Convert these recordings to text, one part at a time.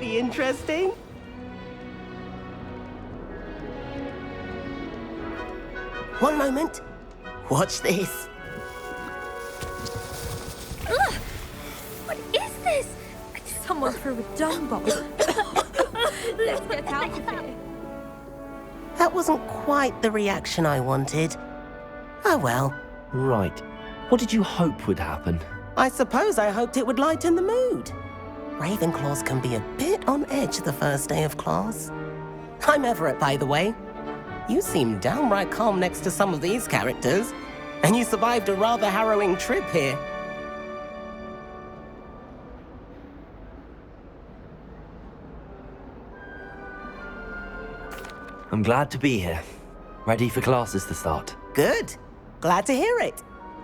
be interesting. One moment. Watch this. Ugh! What is this? Someone threw a dung bomb. Let's get out of here. That wasn't quite the reaction I wanted. Oh well. Right. What did you hope would happen? I suppose I hoped it would lighten the mood. Ravenclaws can be a bit on edge the first day of class. I'm Everett, by the way. You seem downright calm next to some of these characters, and you survived a rather harrowing trip here. I'm glad to be here. Ready for classes to start. Good. Glad to hear it.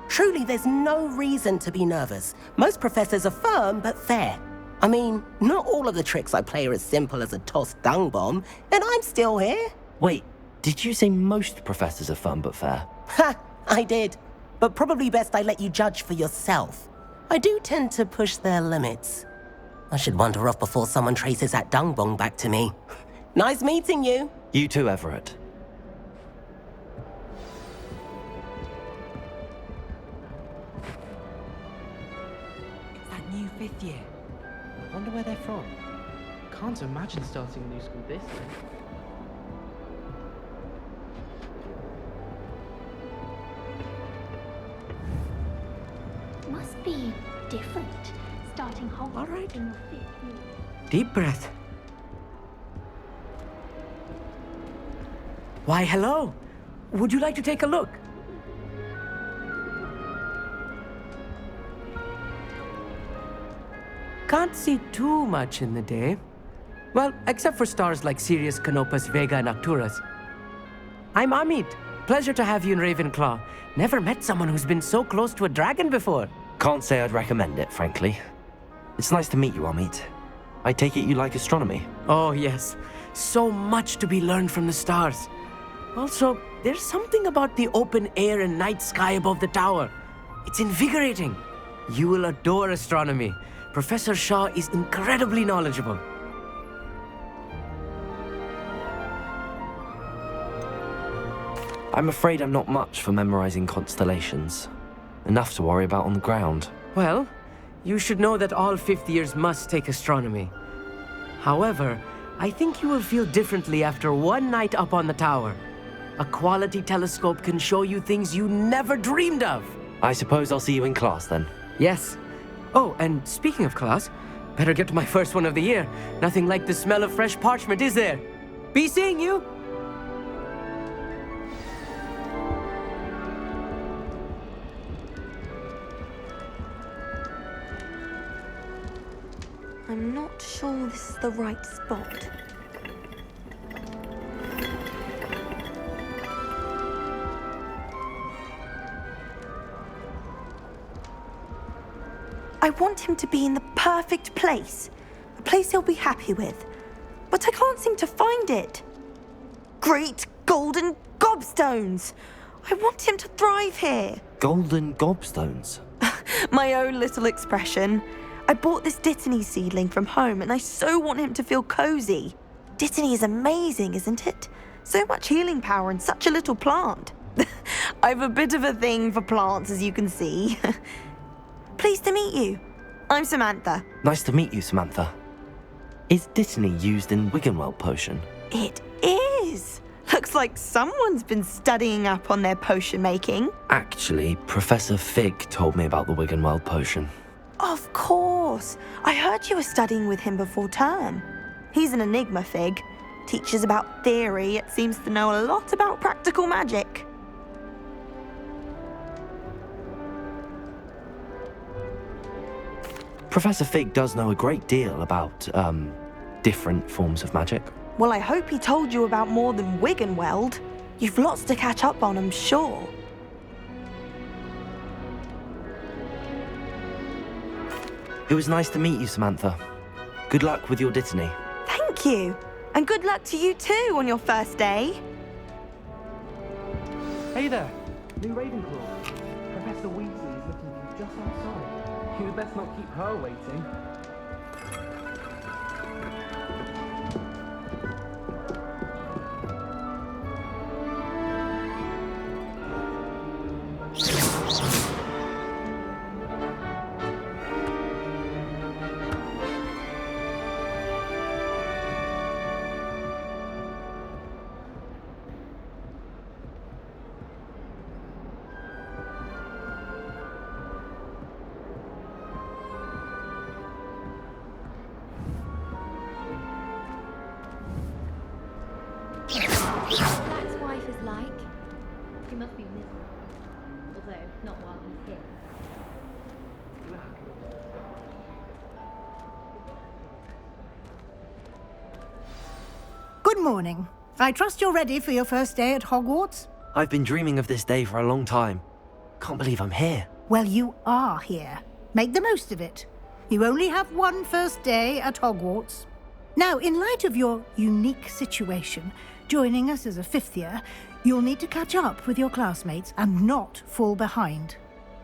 Truly, there's no reason to be nervous. Most professors are firm but fair. I mean, not all of the tricks I play are as simple as a tossed dung bomb, and I'm still here. Wait, did you say most professors are fun but fair? Ha! I did. But probably best I let you judge for yourself. I do tend to push their limits. I should wander off before someone traces that dung bomb back to me. Nice meeting you. You too, Everett. It's that new 5th year. I wonder where they're from. Can't imagine starting a new school this year. Must be different, starting Hogwarts All right. in the 5th year. Deep breath. Why, hello. Would you like to take a look? Can't see too much in the day. Well, except for stars like Sirius, Canopus, Vega, and Arcturus. I'm Hogsmeade. Pleasure to have you in Ravenclaw. Never met someone who's been so close to a dragon before. Can't say I'd recommend it, frankly. It's nice to meet you, Hogsmeade. I take it you like astronomy? Oh, yes. So much to be learned from the stars. Also, there's something about the open air and night sky above the tower. It's invigorating. You will adore astronomy. Professor Shaw is incredibly knowledgeable. I'm afraid I'm not much for memorizing constellations. Enough to worry about on the ground. Well, you should know that all 5th years must take astronomy. However, I think you will feel differently after one night up on the tower. A quality telescope can show you things you never dreamed of. I suppose I'll see you in class then. Yes. Oh, and speaking of class, better get to my first one of the year. Nothing like the smell of fresh parchment, is there? Be seeing you! I'm not sure this is the right spot. I want him to be in the perfect place. A place he'll be happy with. But I can't seem to find it. Great golden gobstones! I want him to thrive here. Golden gobstones? My own little expression. I bought this Dittany seedling from home and I so want him to feel cozy. Dittany is amazing, isn't it? So much healing power in such a little plant. I've a bit of a thing for plants, as you can see. Pleased to meet you. I'm Samantha. Nice to meet you, Samantha. Is Dittany used in Wiggenweld potion? It is. Looks like someone's been studying up on their potion making. Actually, Professor Fig told me about the Wiggenweld potion. Of course. I heard you were studying with him before term. He's an enigma, Fig. Teaches about theory, yet seems to know a lot about practical magic. Professor Fig does know a great deal about, different forms of magic. Well, I hope he told you about more than Wiggenweld. You've lots to catch up on, I'm sure. It was nice to meet you, Samantha. Good luck with your Dittany. Thank you. And good luck to you too on your first day. Hey there, new Ravenclaw. Professor Weasley is looking for you just outside. You'd best not keep her waiting. That's wife is like. He must be miserable. Although, not while he's here. Good morning. I trust you're ready for your first day at Hogwarts? I've been dreaming of this day for a long time. Can't believe I'm here. Well, you are here. Make the most of it. You only have one first day at Hogwarts. Now, in light of your unique situation, joining us as a fifth year, you'll need to catch up with your classmates and not fall behind.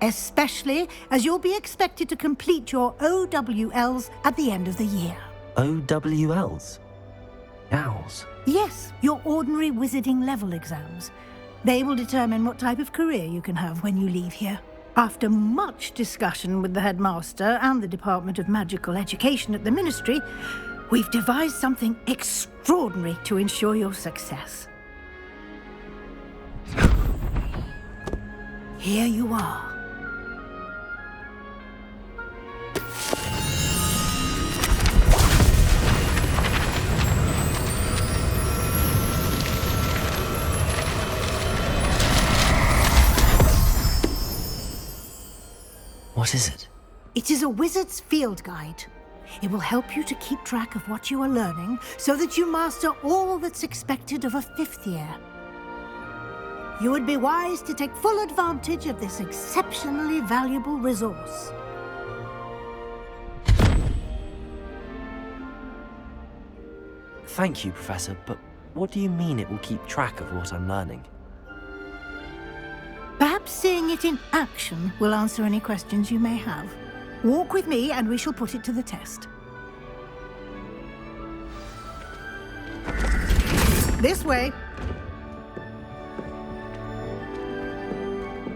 Especially as you'll be expected to complete your OWLs at the end of the year. OWLs? Owls? Yes, your ordinary wizarding level exams. They will determine what type of career you can have when you leave here. After much discussion with the headmaster and the Department of Magical Education at the Ministry, we've devised something extraordinary to ensure your success. Here you are. What is it? It is a wizard's field guide. It will help you to keep track of what you are learning so that you master all that's expected of a fifth year. You would be wise to take full advantage of this exceptionally valuable resource. Thank you, Professor, but what do you mean it will keep track of what I'm learning? Perhaps seeing it in action will answer any questions you may have. Walk with me and we shall put it to the test. This way.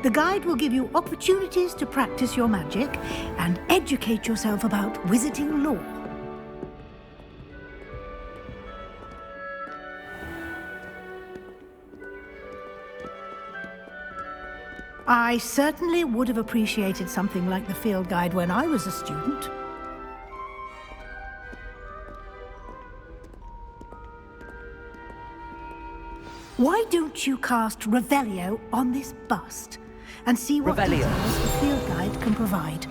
The guide will give you opportunities to practice your magic and educate yourself about wizarding lore. I certainly would have appreciated something like the field guide when I was a student. Why don't you cast Revelio on this bust and see what Revelio. details the field guide can provide?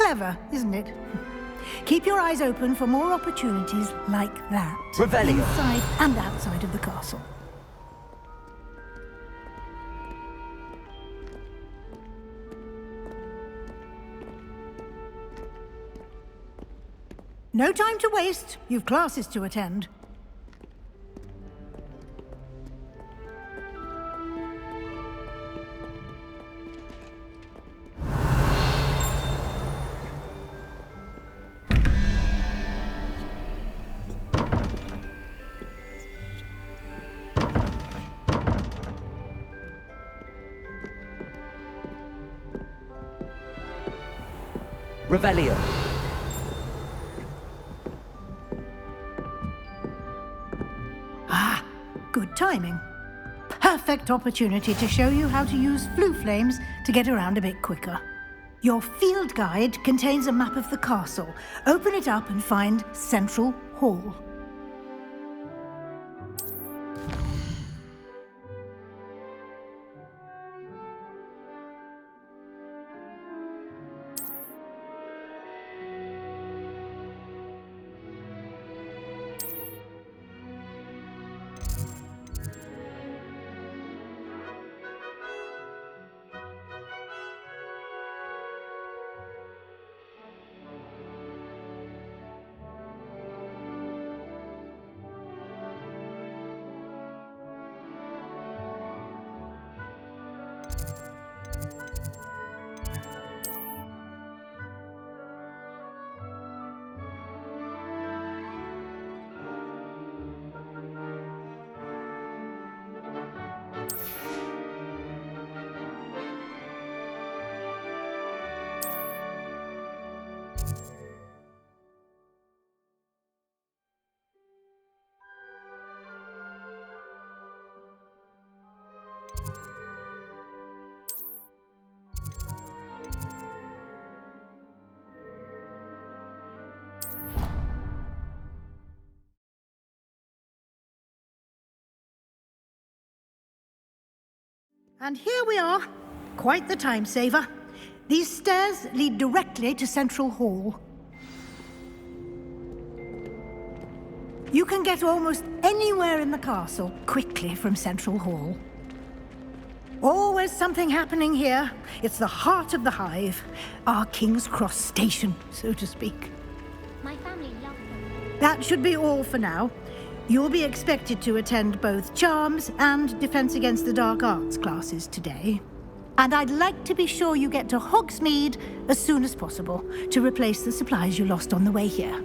Clever, isn't it? Keep your eyes open for more opportunities like that. Revelio. Inside and outside of the castle. No time to waste. You've classes to attend. Revelio. Good timing. Perfect opportunity to show you how to use flue flames to get around a bit quicker. Your field guide contains a map of the castle. Open it up and find Central Hall. And here we are. Quite the time saver. These stairs lead directly to Central Hall. You can get almost anywhere in the castle quickly from Central Hall. Always something happening here. It's the heart of the hive. Our King's Cross station, so to speak. My family loves them. That should be all for now. You'll be expected to attend both Charms and Defense Against the Dark Arts classes today. And I'd like to be sure you get to Hogsmeade as soon as possible to replace the supplies you lost on the way here.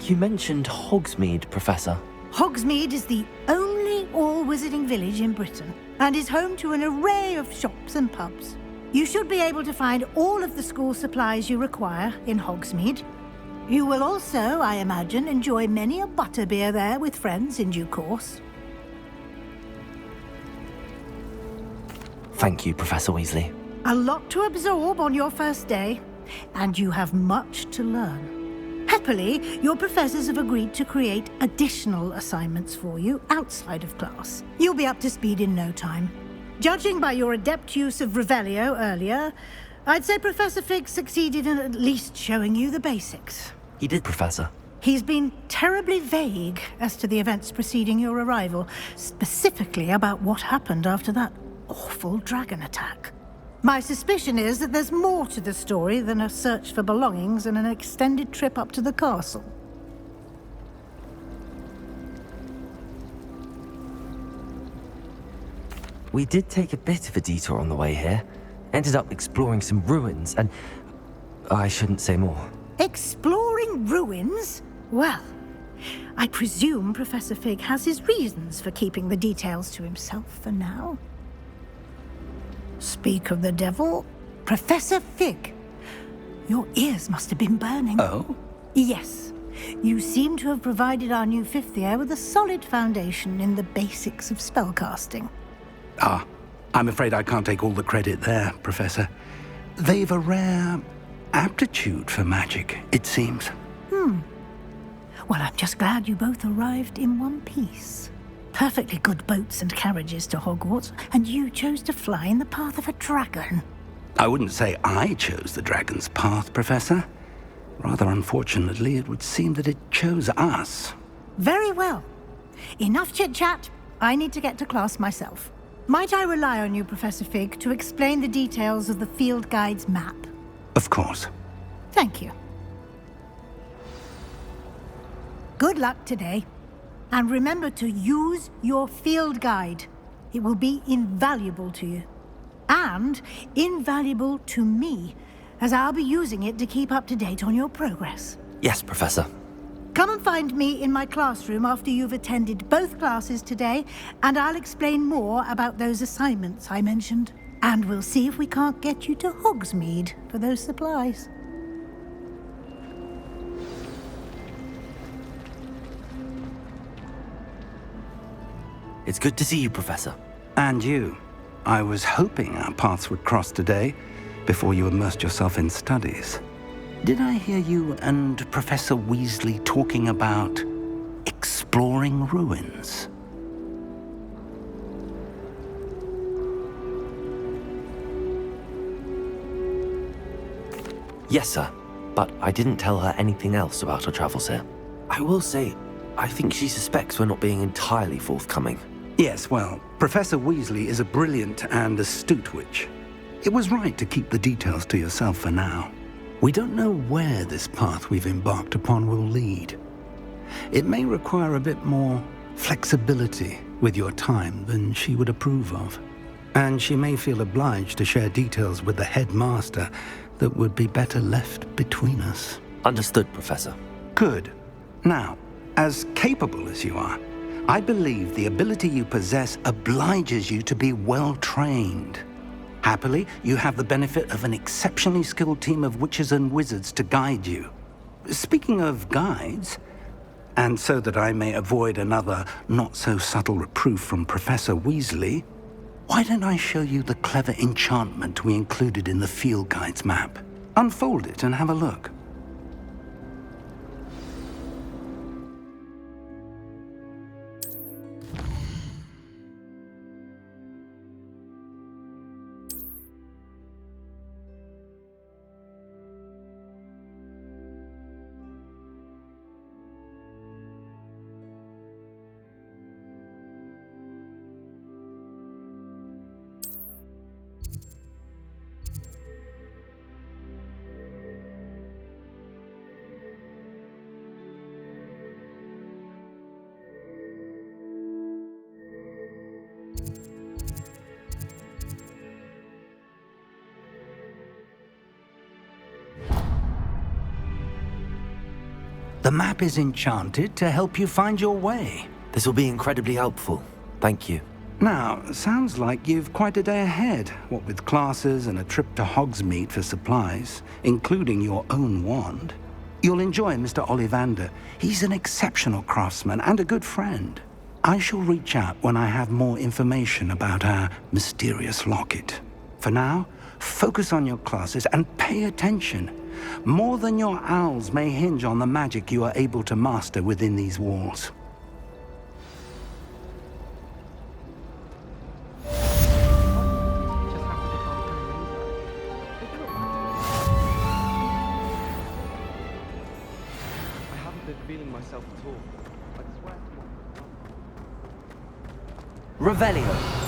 You mentioned Hogsmeade, Professor. Hogsmeade is the only all-wizarding village in Britain and is home to an array of shops and pubs. You should be able to find all of the school supplies you require in Hogsmeade. You will also, I imagine, enjoy many a butterbeer there with friends in due course. Thank you, Professor Weasley. A lot to absorb on your first day, and you have much to learn. Happily, your professors have agreed to create additional assignments for you outside of class. You'll be up to speed in no time. Judging by your adept use of Revelio earlier, I'd say Professor Fig succeeded in at least showing you the basics. He did, Professor. He's been terribly vague as to the events preceding your arrival, specifically about what happened after that awful dragon attack. My suspicion is that there's more to the story than a search for belongings and an extended trip up to the castle. We did take a bit of a detour on the way here. Ended up exploring some ruins and... I shouldn't say more. Exploring ruins? Well, I presume Professor Fig has his reasons for keeping the details to himself for now. Speak of the devil, Professor Fig. Your ears must have been burning. Oh? Yes. You seem to have provided our new fifth year with a solid foundation in the basics of spellcasting. Ah, I'm afraid I can't take all the credit there, Professor. They've a rare aptitude for magic, it seems. Well, I'm just glad you both arrived in one piece. Perfectly good boats and carriages to Hogwarts, and you chose to fly in the path of a dragon. I wouldn't say I chose the dragon's path, Professor. Rather unfortunately, it would seem that it chose us. Very well. Enough chit-chat. I need to get to class myself. Might I rely on you, Professor Fig, to explain the details of the field guide's map? Of course. Thank you. Good luck today. And remember to use your field guide. It will be invaluable to you. And invaluable to me, as I'll be using it to keep up to date on your progress. Yes, Professor. Come and find me in my classroom after you've attended both classes today, and I'll explain more about those assignments I mentioned. And we'll see if we can't get you to Hogsmeade for those supplies. It's good to see you, Professor. And you. I was hoping our paths would cross today, before you immersed yourself in studies. Did I hear you and Professor Weasley talking about exploring ruins? Yes, sir. But I didn't tell her anything else about our travels here. I will say, I think she suspects we're not being entirely forthcoming. Yes, well, Professor Weasley is a brilliant and astute witch. It was right to keep the details to yourself for now. We don't know where this path we've embarked upon will lead. It may require a bit more flexibility with your time than she would approve of. And she may feel obliged to share details with the headmaster that would be better left between us. Understood, Professor. Good. Now, as capable as you are, I believe the ability you possess obliges you to be well trained. Happily, you have the benefit of an exceptionally skilled team of witches and wizards to guide you. Speaking of guides, and so that I may avoid another not-so-subtle reproof from Professor Weasley, why don't I show you the clever enchantment we included in the field guide's map? Unfold it and have a look. The map is enchanted to help you find your way. This will be incredibly helpful. Thank you. Now, sounds like you've quite a day ahead, what with classes and a trip to Hogsmeade for supplies, including your own wand. You'll enjoy Mr. Ollivander. He's an exceptional craftsman and a good friend. I shall reach out when I have more information about our mysterious locket. For now, focus on your classes and pay attention. More than your owls may hinge on the magic you are able to master within these walls. I haven't been feeling myself at all. I swear to Revelio.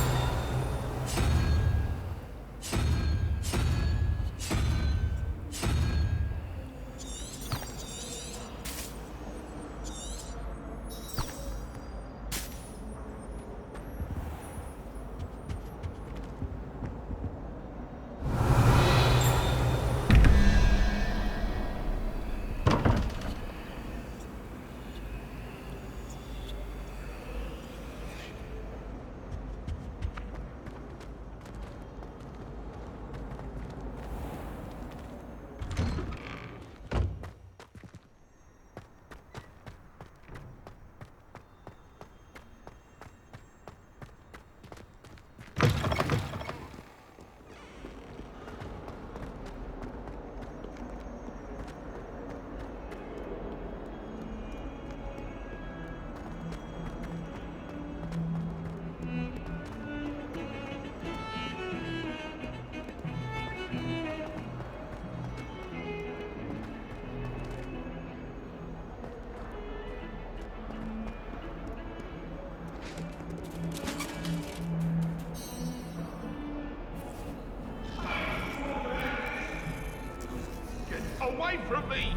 Away from me!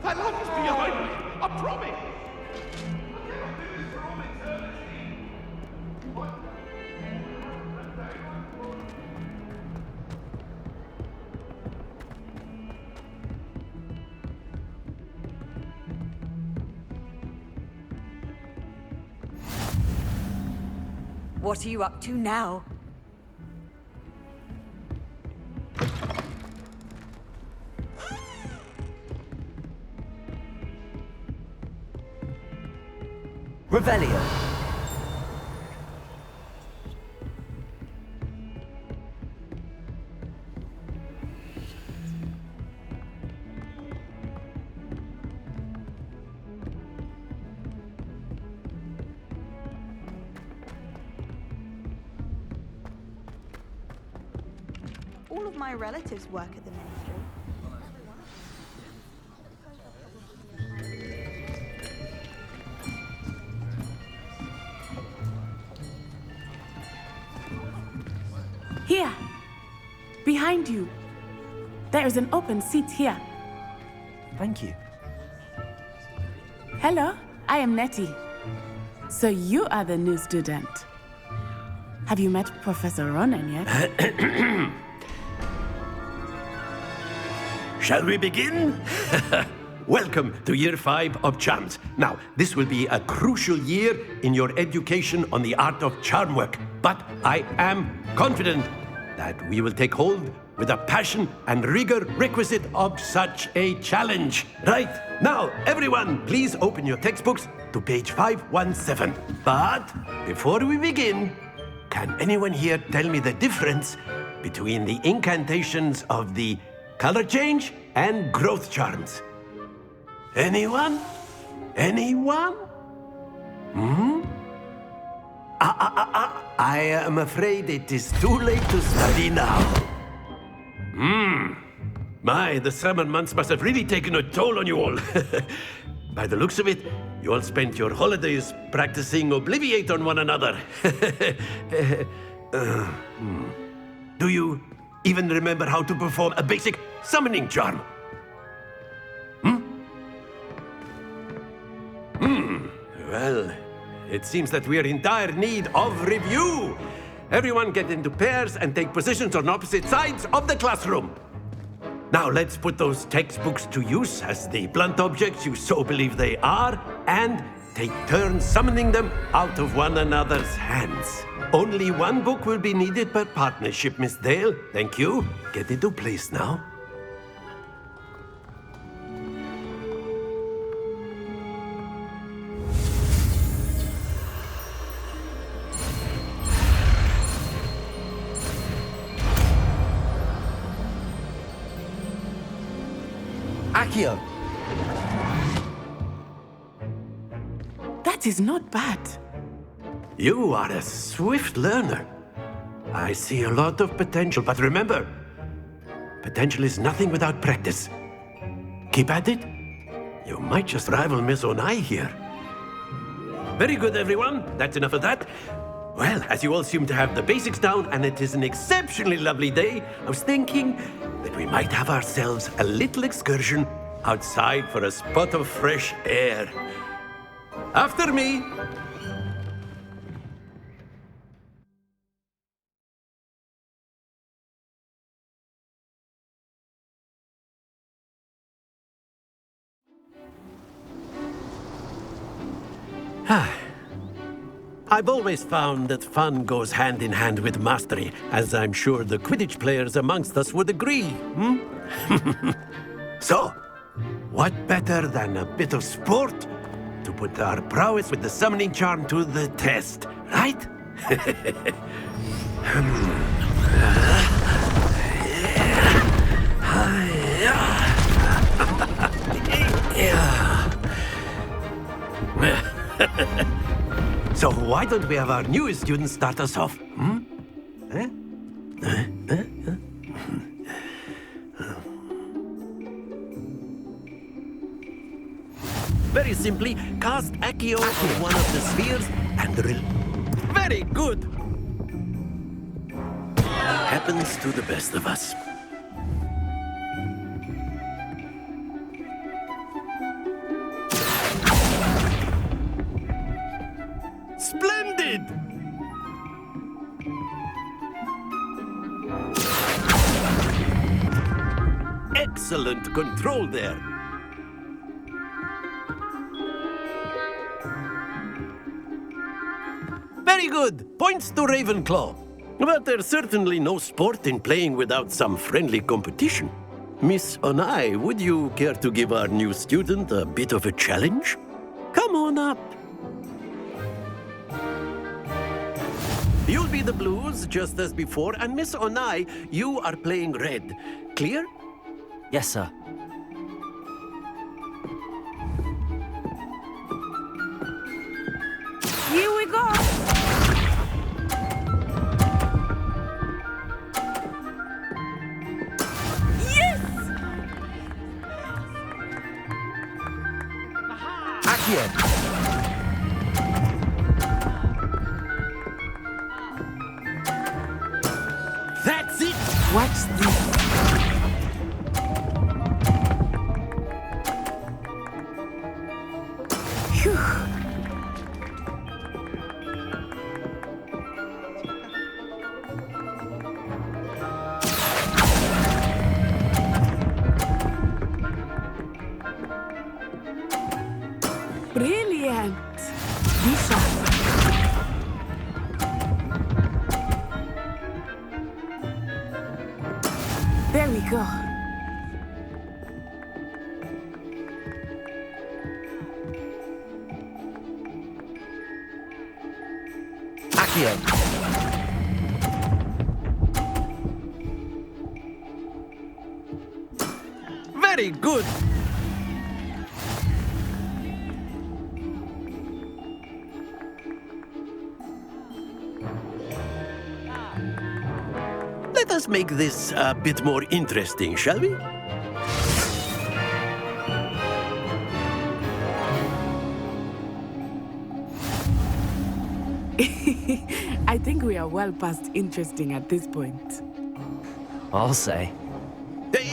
That love is behind me, I promise! I cannot do this for all eternity! What are you up to now? Revelio. All of my relatives work at the ministry. Here, behind you. There is an open seat here. Thank you. Hello, I am Nettie. So you are the new student. Have you met Professor Ronen yet? Shall we begin? Welcome to Year 5 of Charms. Now, this will be a crucial year in your education on the art of charm work, but I am confident that we will take hold with the passion and rigor requisite of such a challenge. Right, now, everyone, please open your textbooks to page 517. But before we begin, can anyone here tell me the difference between the incantations of the color change and growth charms? Anyone? Anyone? I am afraid it is too late to study now. My, the summer months must have really taken a toll on you all. By the looks of it, you all spent your holidays practicing Obliviate on one another. Do you even remember how to perform a basic summoning charm? Well, it seems that we are in dire need of review. Everyone get into pairs and take positions on opposite sides of the classroom. Now let's put those textbooks to use as the blunt objects you so believe they are, and take turns summoning them out of one another's hands. Only one book will be needed per partnership, Miss Dale. Thank you. Get into place now. Accio. That is not bad. You are a swift learner. I see a lot of potential, but remember, potential is nothing without practice. Keep at it. You might just rival Miss Onai here. Very good, everyone. That's enough of that. Well, as you all seem to have the basics down, and it is an exceptionally lovely day, I was thinking that we might have ourselves a little excursion outside for a spot of fresh air. After me. I've always found that fun goes hand in hand with mastery, as I'm sure the Quidditch players amongst us would agree, So, what better than a bit of sport to put our prowess with the summoning charm to the test, right? So why don't we have our newest student start us off? Very simply, cast Accio in one of the spheres and Very good! Happens to the best of us. Splendid! Excellent control there. Very good. Points to Ravenclaw. But there's certainly no sport in playing without some friendly competition. Miss Onai, would you care to give our new student a bit of a challenge? Come on up. You'll be the blues, just as before, and Miss Onai, you are playing red. Clear? Yes, sir. Here we go. Yes! Accio! That's it! Watch this. Phew. Brilliant. Be sharp. There we go. Accio! Very good! Let us make this a bit more interesting, shall we? I think we are well past interesting at this point. I'll say.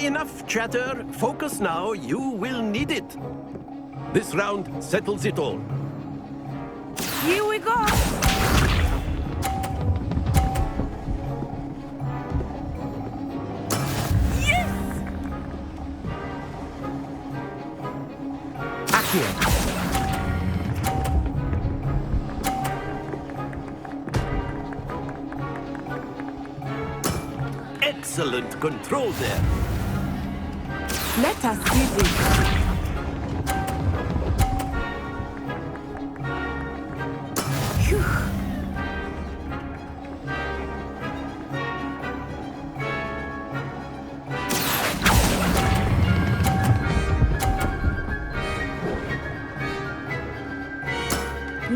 Enough chatter. Focus now. You will need it. This round settles it all. Here we go. Accio! Excellent control there. Let us see this. Phew.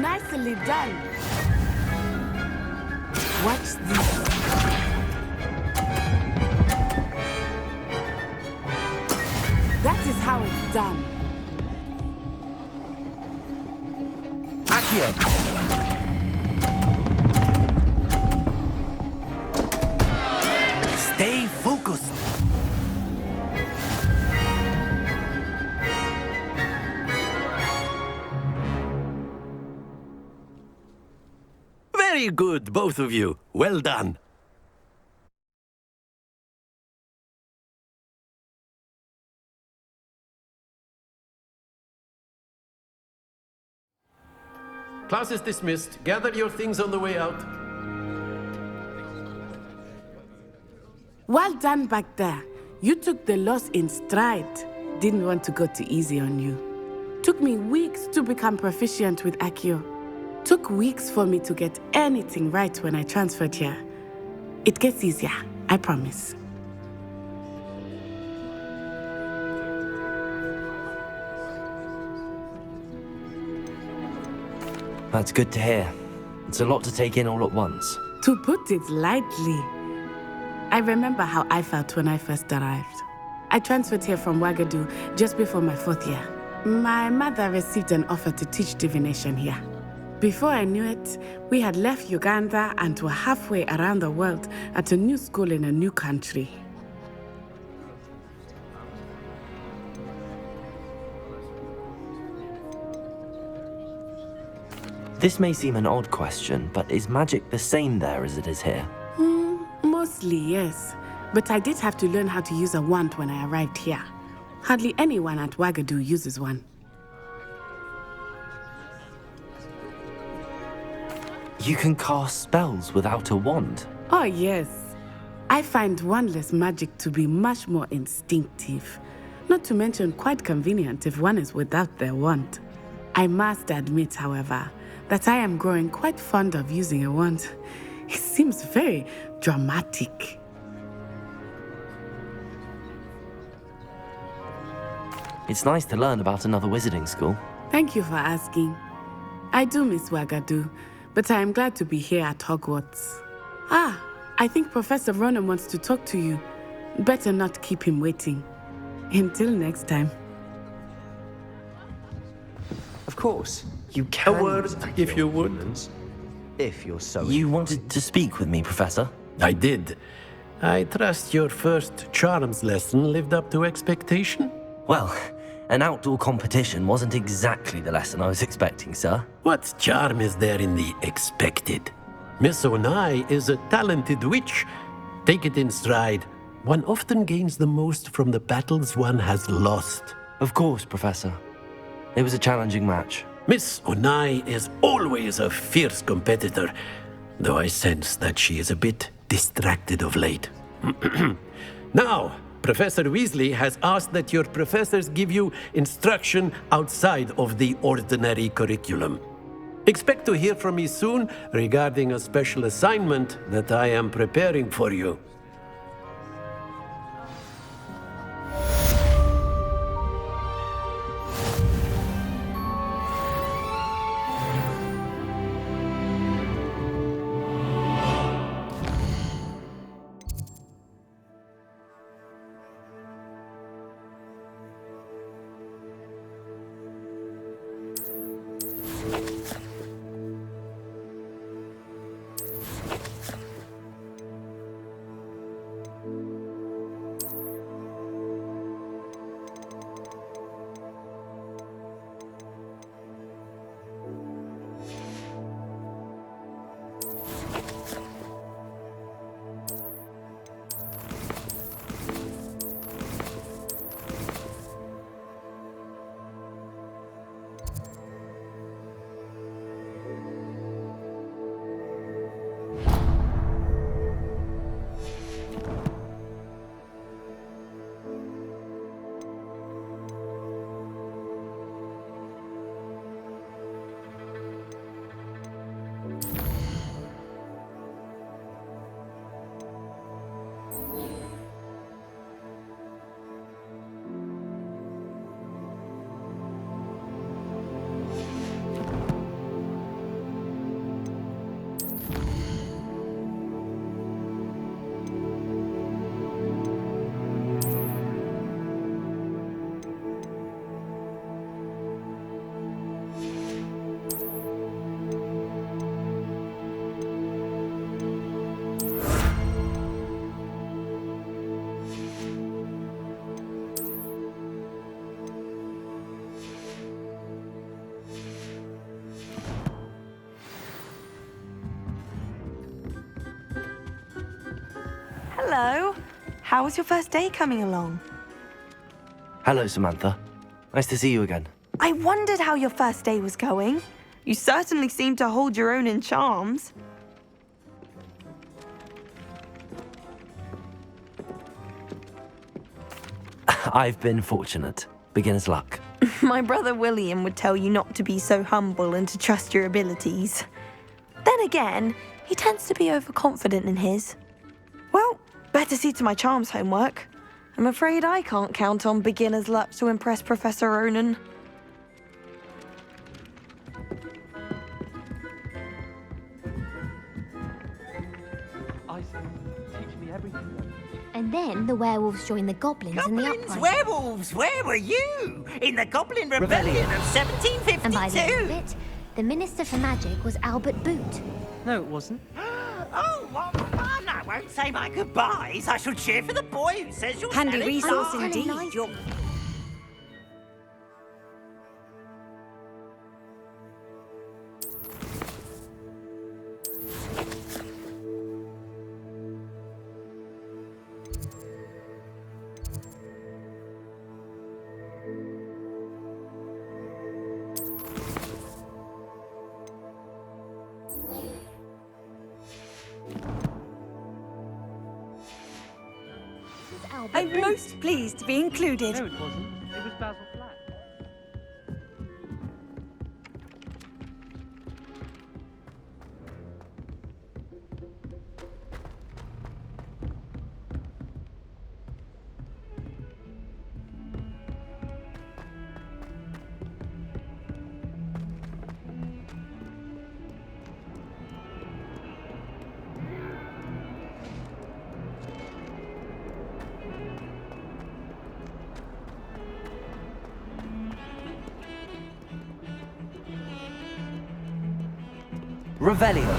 Nicely done. Watch this. That is how it's done. Accio! Stay focused. Very good, both of you. Well done. Class is dismissed. Gather your things on the way out. Well done back there. You took the loss in stride. Didn't want to go too easy on you. Took me weeks to become proficient with Accio. Took weeks for me to get anything right when I transferred here. It gets easier, I promise. That's good to hear. It's a lot to take in all at once. To put it lightly, I remember how I felt when I first arrived. I transferred here from Ouagadougou just before my 4th year. My mother received an offer to teach divination here. Before I knew it, we had left Uganda and were halfway around the world at a new school in a new country. This may seem an odd question, but is magic the same there as it is here? Mostly, yes. But I did have to learn how to use a wand when I arrived here. Hardly anyone at Ouagadougou uses one. You can cast spells without a wand? Oh, yes. I find wandless magic to be much more instinctive. Not to mention quite convenient if one is without their wand. I must admit, however, that I am growing quite fond of using a wand. He seems very dramatic. It's nice to learn about another wizarding school. Thank you for asking. I do miss Wagadu, but I am glad to be here at Hogwarts. Ah, I think Professor Ronen wants to talk to you. Better not keep him waiting. Until next time. Of course, you can. A word, if you would. If you're so. You wanted to speak with me, Professor? I did. I trust your first charms lesson lived up to expectation? Well, an outdoor competition wasn't exactly the lesson I was expecting, sir. What charm is there in the expected? Miss Onai is a talented witch. Take it in stride. One often gains the most from the battles one has lost. Of course, Professor. It was a challenging match. Miss Onai is always a fierce competitor, though I sense that she is a bit distracted of late. Now, Professor Weasley has asked that your professors give you instruction outside of the ordinary curriculum. Expect to hear from me soon regarding a special assignment that I am preparing for you. Hello. How was your first day coming along? Hello, Samantha. Nice to see you again. I wondered how your first day was going. You certainly seem to hold your own in charms. I've been fortunate. Beginner's luck. My brother William would tell you not to be so humble and to trust your abilities. Then again, he tends to be overconfident in his. Well, better see to my charms homework. I'm afraid I can't count on beginner's luck to impress Professor Ronen. And then the werewolves joined the goblins in the uprising. Werewolves, where were you? In the Goblin Rebellion of 1752? And by the end of it, the Minister for Magic was Albert Boot. No, it wasn't. Oh, what fun! I won't say my goodbyes. I shall cheer for the boy who says you're Handy smelling resource fine. indeed. You're... I'm most pleased to be included. No, it wasn't. It was Basil Flat. Revelio.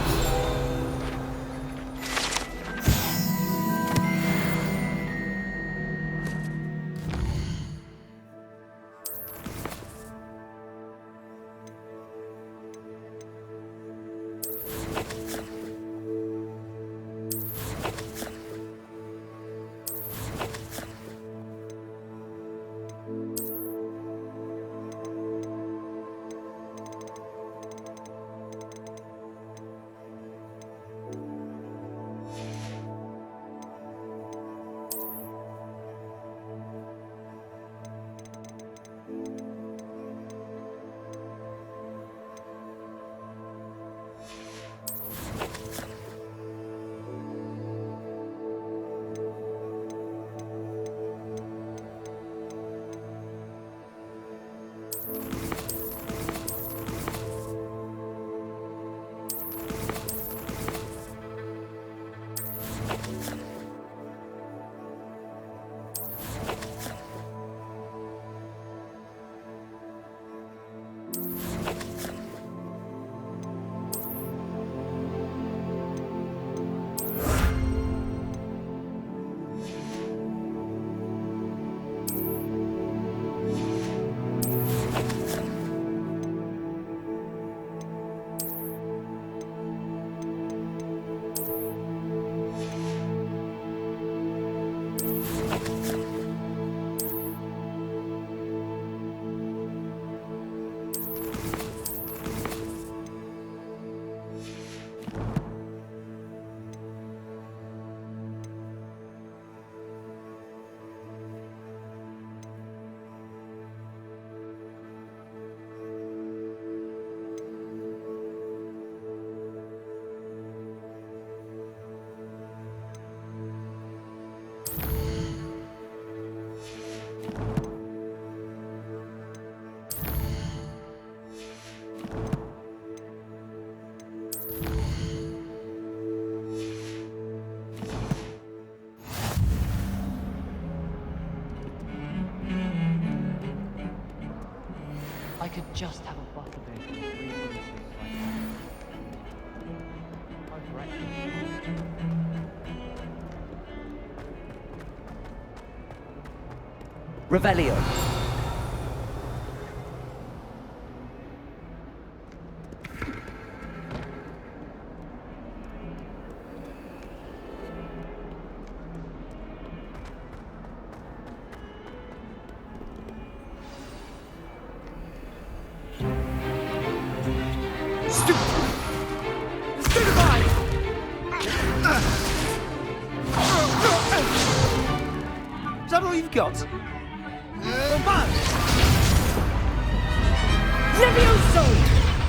I could just have a butterbeer and breathe on this thing right now. I've wrecked it. Revelio. Is that all you've got? Levioso!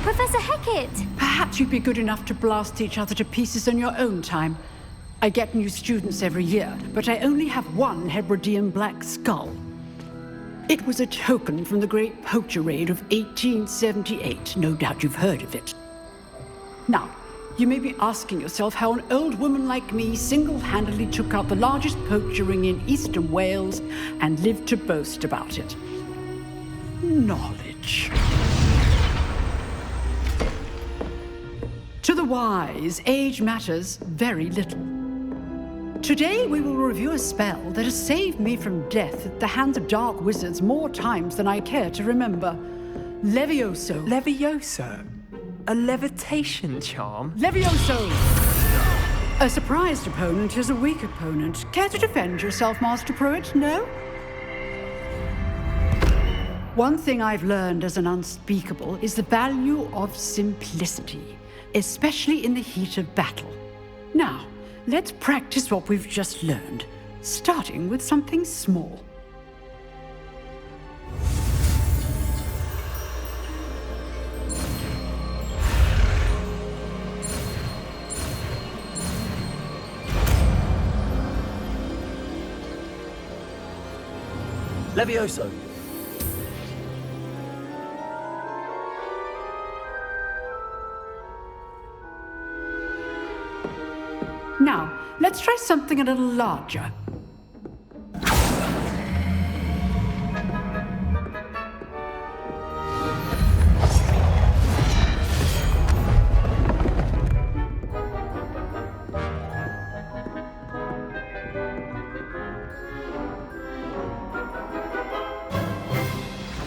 Professor Hecat! Perhaps you'd be good enough to blast each other to pieces in your own time. I get new students every year, but I only have one Hebridean black skull. It was a token from the Great Poacher Raid of 1878. No doubt you've heard of it. Now, you may be asking yourself how an old woman like me single-handedly took out the largest poacher ring in eastern Wales and lived to boast about it. Knowledge. To the wise, age matters very little. Today we will review a spell that has saved me from death at the hands of dark wizards more times than I care to remember. Levioso. Levioso? A levitation charm? Levioso! A surprised opponent is a weak opponent. Care to defend yourself, Master Pruitt? No? One thing I've learned as an unspeakable is the value of simplicity, especially in the heat of battle. Now, let's practice what we've just learned, starting with something small. Levioso. Now, let's try something a little larger.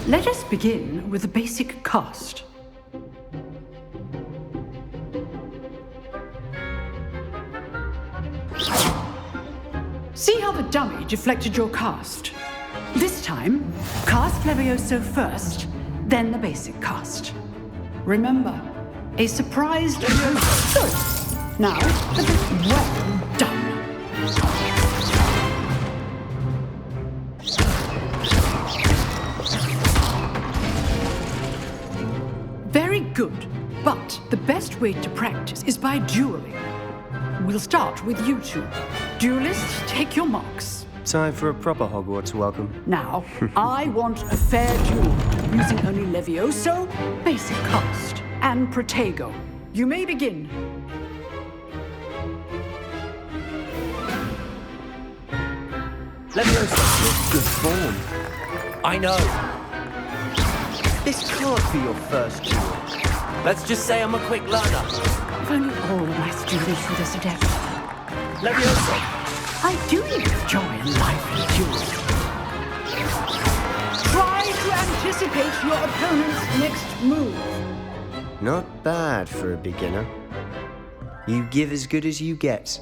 Let us begin with the basic cast. See how the dummy deflected your cast? This time, cast Levioso first, then the basic cast. Remember, a surprise Levioso. Good. Now, well done. Very good, but the best way to practice is by dueling. We'll start with you two. Duelists, take your marks. Time for a proper Hogwarts welcome. Now, I want a fair duel, using only Levioso, basic cast, and Protego. You may begin. Levioso is good form. I know. This can't be your first duel. Let's just say I'm a quick learner. If only all of my students were this adept. Levioso. I do enjoy a lively duel. Try to anticipate your opponent's next move. Not bad for a beginner. You give as good as you get.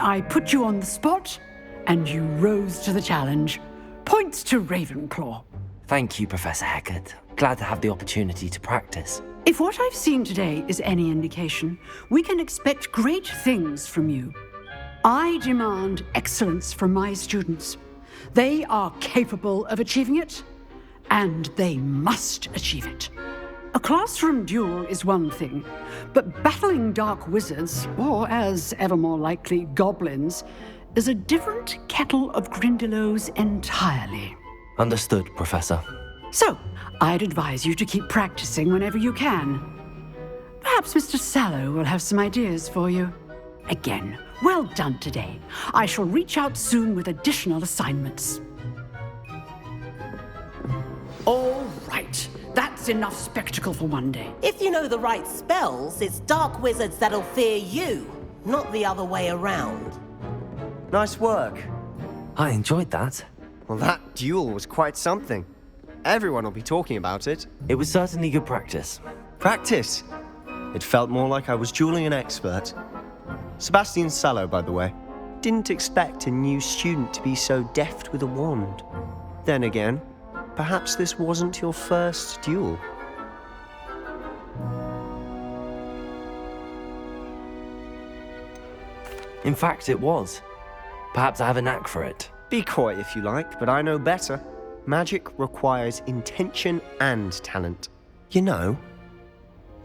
I put you on the spot, and you rose to the challenge. Points to Ravenclaw. Thank you, Professor Hecat. Glad to have the opportunity to practice. If what I've seen today is any indication, we can expect great things from you. I demand excellence from my students. They are capable of achieving it, and they must achieve it. A classroom duel is one thing, but battling dark wizards, or as ever more likely, goblins, is a different kettle of Grindylows entirely. Understood, Professor. So, I'd advise you to keep practicing whenever you can. Perhaps Mr. Sallow will have some ideas for you. Again, well done today. I shall reach out soon with additional assignments. All right. That's enough spectacle for one day. If you know the right spells, it's dark wizards that'll fear you, not the other way around. Nice work. I enjoyed that. Well, that duel was quite something. Everyone will be talking about it. It was certainly good practice. Practice? It felt more like I was dueling an expert. Sebastian Sallow, by the way. Didn't expect a new student to be so deft with a wand. Then again, perhaps this wasn't your first duel. In fact, it was. Perhaps I have a knack for it. Be coy if you like, but I know better. Magic requires intention and talent. You know,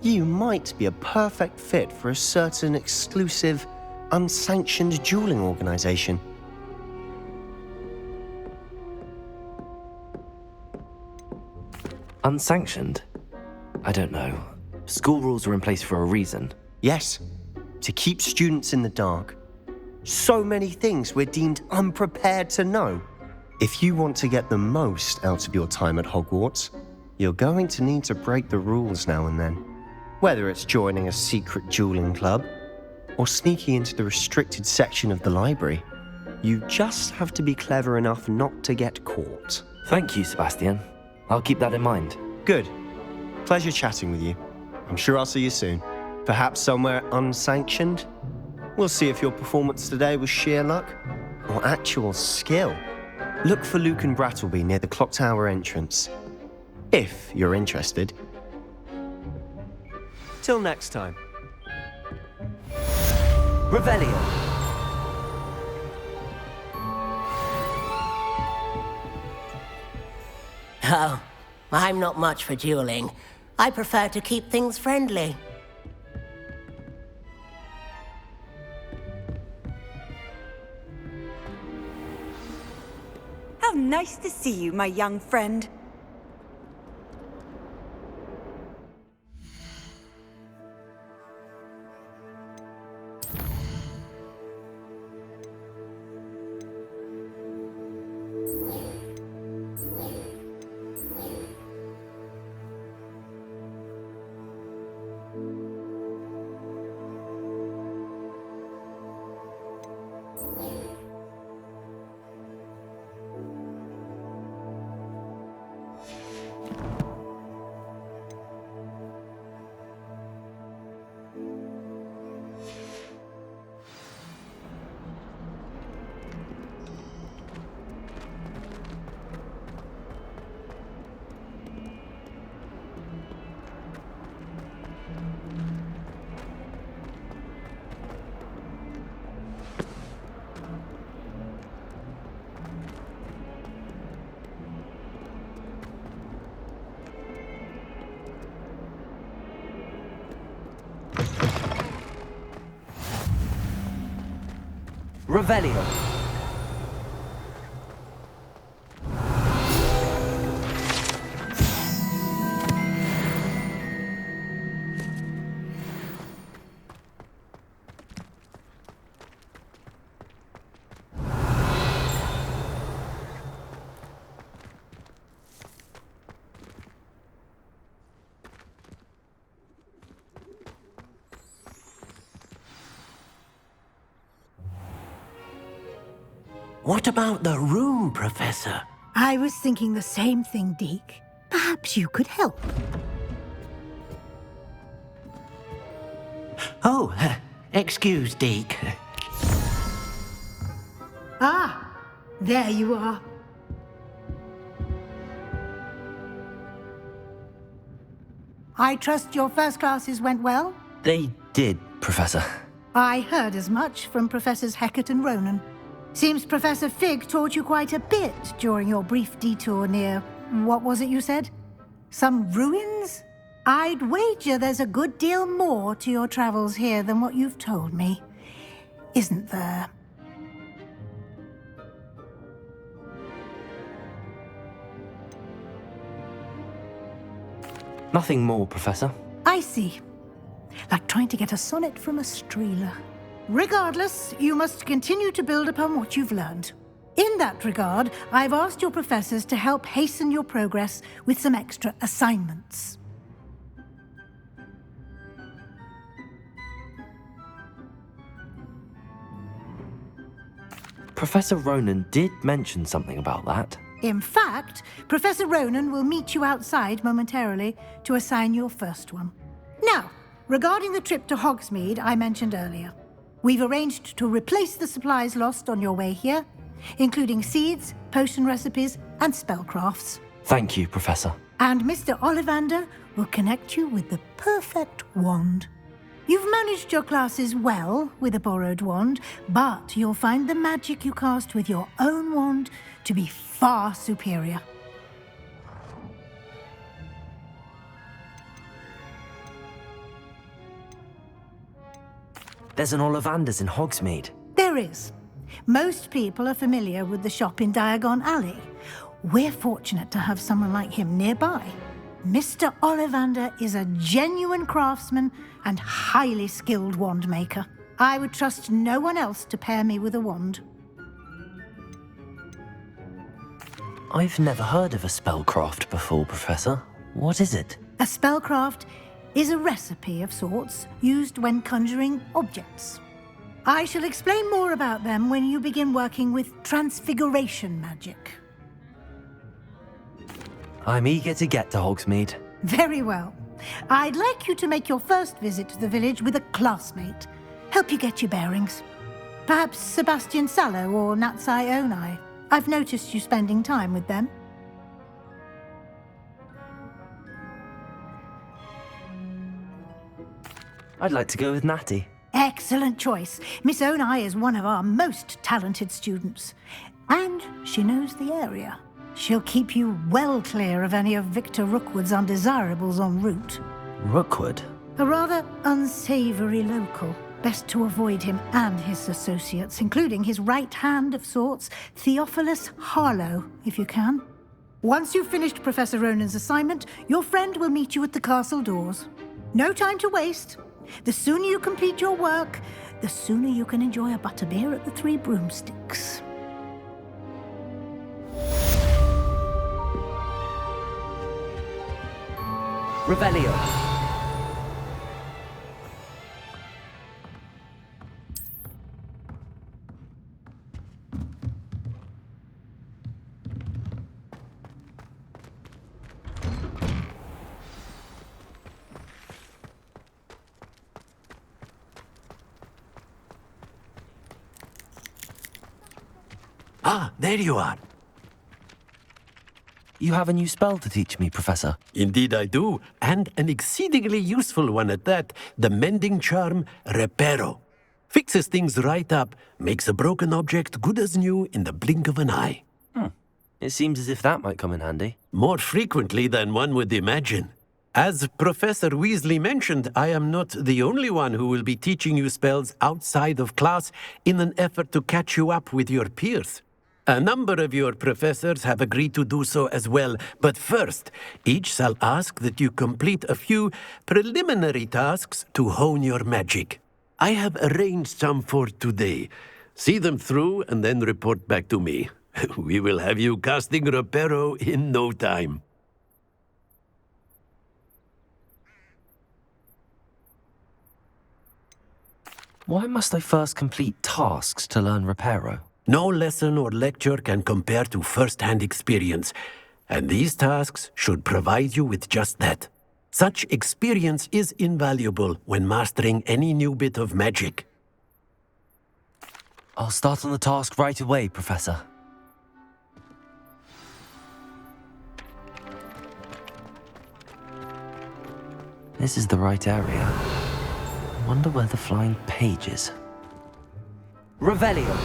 you might be a perfect fit for a certain exclusive, unsanctioned dueling organization. Unsanctioned? I don't know. School rules are in place for a reason. Yes, to keep students in the dark. So many things we're deemed unprepared to know. If you want to get the most out of your time at Hogwarts, you're going to need to break the rules now and then. Whether it's joining a secret dueling club or sneaking into the restricted section of the library, you just have to be clever enough not to get caught. Thank you, Sebastian. I'll keep that in mind. Good. Pleasure chatting with you. I'm sure I'll see you soon. Perhaps somewhere unsanctioned? We'll see if your performance today was sheer luck or actual skill. Look for Luke and Brattleby near the clock tower entrance, if you're interested. Till next time. Revelio. Oh, I'm not much for dueling. I prefer to keep things friendly. How nice to see you, my young friend. Revelio. What about the room, Professor? I was thinking the same thing, Deke. Perhaps you could help. Oh, excuse, Deke. Ah, there you are. I trust your first classes went well? They did, Professor. I heard as much from Professors Hecat and Ronen. Seems Professor Fig taught you quite a bit during your brief detour near... what was it you said? Some ruins? I'd wager there's a good deal more to your travels here than what you've told me. Isn't there? Nothing more, Professor. I see. Like trying to get a sonnet from a streeler. Regardless, you must continue to build upon what you've learned. In that regard, I've asked your professors to help hasten your progress with some extra assignments. Professor Ronen did mention something about that. In fact, Professor Ronen will meet you outside momentarily to assign your first one. Now, regarding the trip to Hogsmeade I mentioned earlier, we've arranged to replace the supplies lost on your way here, including seeds, potion recipes, and spellcrafts. Thank you, Professor. And Mr. Ollivander will connect you with the perfect wand. You've managed your classes well with a borrowed wand, but you'll find the magic you cast with your own wand to be far superior. There's an Ollivander's in Hogsmeade. There is. Most people are familiar with the shop in Diagon Alley. We're fortunate to have someone like him nearby. Mr. Ollivander is a genuine craftsman and highly skilled wand maker. I would trust no one else to pair me with a wand. I've never heard of a spellcraft before, Professor. What is it? A spellcraft is a recipe of sorts used when conjuring objects. I shall explain more about them when you begin working with transfiguration magic. I'm eager to get to Hogsmeade. Very well. I'd like you to make your first visit to the village with a classmate. Help you get your bearings. Perhaps Sebastian Sallow or Natsai Onai. I've noticed you spending time with them. I'd like to go with Natty. Excellent choice. Miss Onai is one of our most talented students. And she knows the area. She'll keep you well clear of any of Victor Rookwood's undesirables en route. Rookwood? A rather unsavory local. Best to avoid him and his associates, including his right hand of sorts, Theophilus Harlow, if you can. Once you've finished Professor Ronen's assignment, your friend will meet you at the castle doors. No time to waste. The sooner you complete your work, the sooner you can enjoy a butterbeer at the Three Broomsticks. Revelio. Ah, there you are. You have a new spell to teach me, Professor. Indeed I do, and an exceedingly useful one at that, the mending charm Reparo. Fixes things right up, makes a broken object good as new in the blink of an eye. It seems as if that might come in handy. More frequently than one would imagine. As Professor Weasley mentioned, I am not the only one who will be teaching you spells outside of class in an effort to catch you up with your peers. A number of your professors have agreed to do so as well, but first, each shall ask that you complete a few preliminary tasks to hone your magic. I have arranged some for today. See them through and then report back to me. We will have you casting Reparo in no time. Why must I first complete tasks to learn Reparo? No lesson or lecture can compare to first-hand experience, and these tasks should provide you with just that. Such experience is invaluable when mastering any new bit of magic. I'll start on the task right away, Professor. This is the right area. I wonder where the flying page is. Revelio!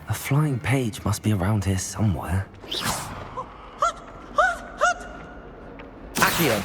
The flying page must be around here somewhere. Accio!